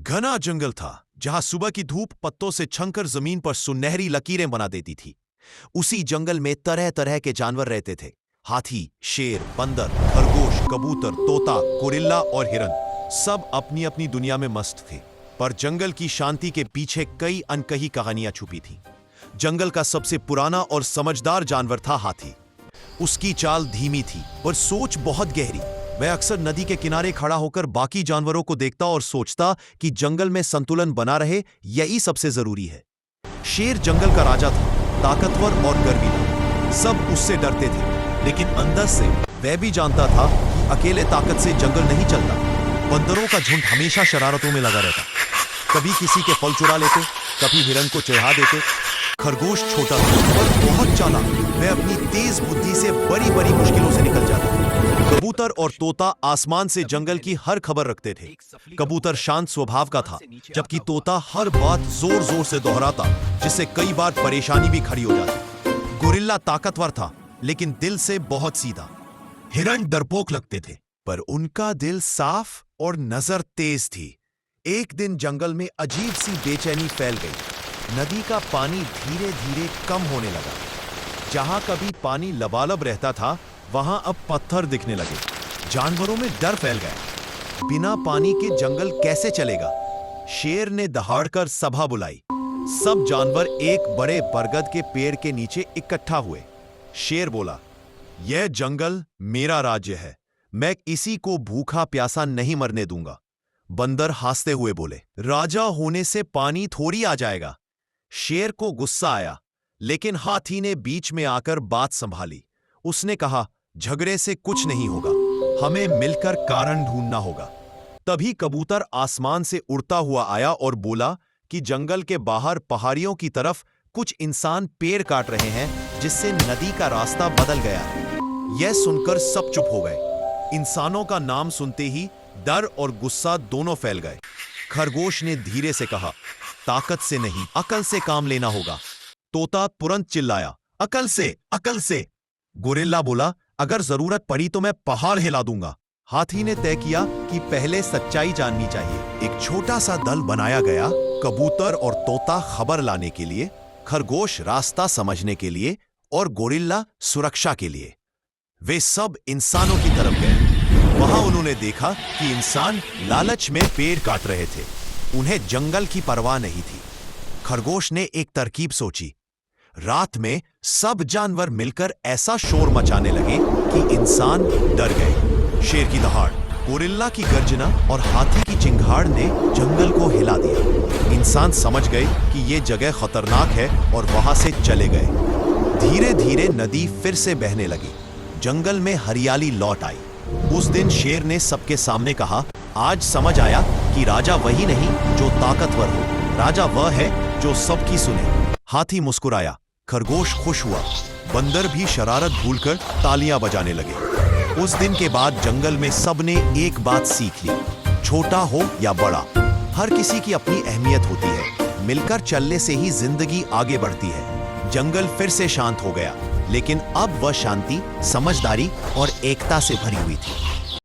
घना जंगल था जहां सुबह की धूप पत्तों से छंकर जमीन पर सुनहरी लकीरें बना देती थी। उसी जंगल में तरह तरह के जानवर रहते थे। हाथी, शेर, बंदर, खरगोश, कबूतर, तोता, गोरिल्ला और हिरन, सब अपनी अपनी दुनिया में मस्त थे। पर जंगल की शांति के पीछे कई अनकही कहानियां छुपी थीं। जंगल का सबसे पुराना और समझदार जानवर था हाथी। उसकी चाल धीमी थी पर सोच बहुत गहरी। वह अक्सर नदी के किनारे खड़ा होकर बाकी जानवरों को देखता और सोचता कि जंगल में संतुलन बना रहे, यही सबसे जरूरी है। शेर जंगल का राजा था, ताकतवर और गर्वीला। सब उससे डरते थे, लेकिन अंदर से वह भी जानता था कि अकेले ताकत से जंगल नहीं चलता। बंदरों का झुंड हमेशा शरारतों में लगा रहता, कभी किसी के फल चुरा लेते, कभी हिरन को चढ़ा देते। खरगोश छोटा था और बहुत चालाक, वह अपनी तेज बुद्धि से बड़ी बड़ी मुश्किलों से निकल जाता। कबूतर और तोता आसमान से जंगल की हर खबर रखते थे। कबूतर शांत स्वभाव का था, जबकि तोता हर बात जोर जोर से दोहराता, जिससे कई बार परेशानी भी खड़ी हो जाती। गोरिल्ला ताकतवर था, लेकिन दिल से बहुत सीधा। हिरन डरपोक लगते थे, पर उनका दिल साफ और नजर तेज थी। एक दिन जंगल में अजीब सी बेचैनी फैल गई। नदी का पानी धीरे धीरे कम होने लगा। जहां कभी पानी लबालब रहता था, वहां अब पत्थर दिखने लगे। जानवरों में डर फैल गया। बिना पानी के जंगल कैसे चलेगा? शेर ने दहाड़कर सभा बुलाई। सब जानवर एक बड़े बरगद के पेड़ के नीचे इकट्ठा हुए। शेर बोला, यह जंगल मेरा राज्य है, मैं इसी को भूखा प्यासा नहीं मरने दूंगा। बंदर हंसते हुए बोले, राजा होने से पानी थोड़ी आ जाएगा। शेर को गुस्सा आया, लेकिन हाथी ने बीच में आकर बात संभाली। उसने कहा, झगड़े से कुछ नहीं होगा, हमें मिलकर कारण ढूंढना होगा। तभी कबूतर आसमान से उड़ता हुआ आया और बोला कि जंगल के बाहर पहाड़ियों की तरफ कुछ इंसान पेड़ काट रहे हैं, जिससे नदी का रास्ता बदल गया है। यह सुनकर सब चुप हो गए। इंसानों का नाम सुनते ही डर और गुस्सा दोनों फैल गए। खरगोश ने धीरे से कहा, ताकत से नहीं, अकल से काम लेना होगा। तोता तुरंत चिल्लाया, अकल से, अकल से। गोरिल्ला बोला, अगर जरूरत पड़ी तो मैं पहाड़ हिला दूंगा। हाथी ने तय किया कि पहले सच्चाई जाननी चाहिए। एक छोटा सा दल बनाया गया, कबूतर और तोता खबर लाने के लिए, खरगोश रास्ता समझने के लिए और गोरिल्ला सुरक्षा के लिए। वे सब इंसानों की तरफ गए। वहां उन्होंने देखा कि इंसान लालच में पेड़ काट रहे थे। उन्हें जंगल की परवाह नहीं थी। खरगोश ने एक तरकीब सोची। रात में सब जानवर मिलकर ऐसा शोर मचाने लगे कि इंसान डर गए। शेर की दहाड़, गोरिल्ला की गर्जना और हाथी की चिंगाड़ ने जंगल को हिला दिया। इंसान समझ गए कि ये जगह खतरनाक है और वहां से चले गए। धीरे धीरे नदी फिर से बहने लगी। जंगल में हरियाली लौट आई। उस दिन शेर ने सबके सामने कहा, आज समझ आया कि राजा वही नहीं जो ताकतवर हो, राजा वह है जो सबकी सुने। हाथी मुस्कुराया, खरगोश खुश हुआ, बंदर भी शरारत भूलकर तालियां बजाने लगे। उस दिन के बाद जंगल में सबने एक बात सीख ली, छोटा हो या बड़ा, हर किसी की अपनी अहमियत होती है। मिलकर चलने से ही जिंदगी आगे बढ़ती है। जंगल फिर से शांत हो गया, लेकिन अब वह शांति समझदारी और एकता से भरी हुई थी।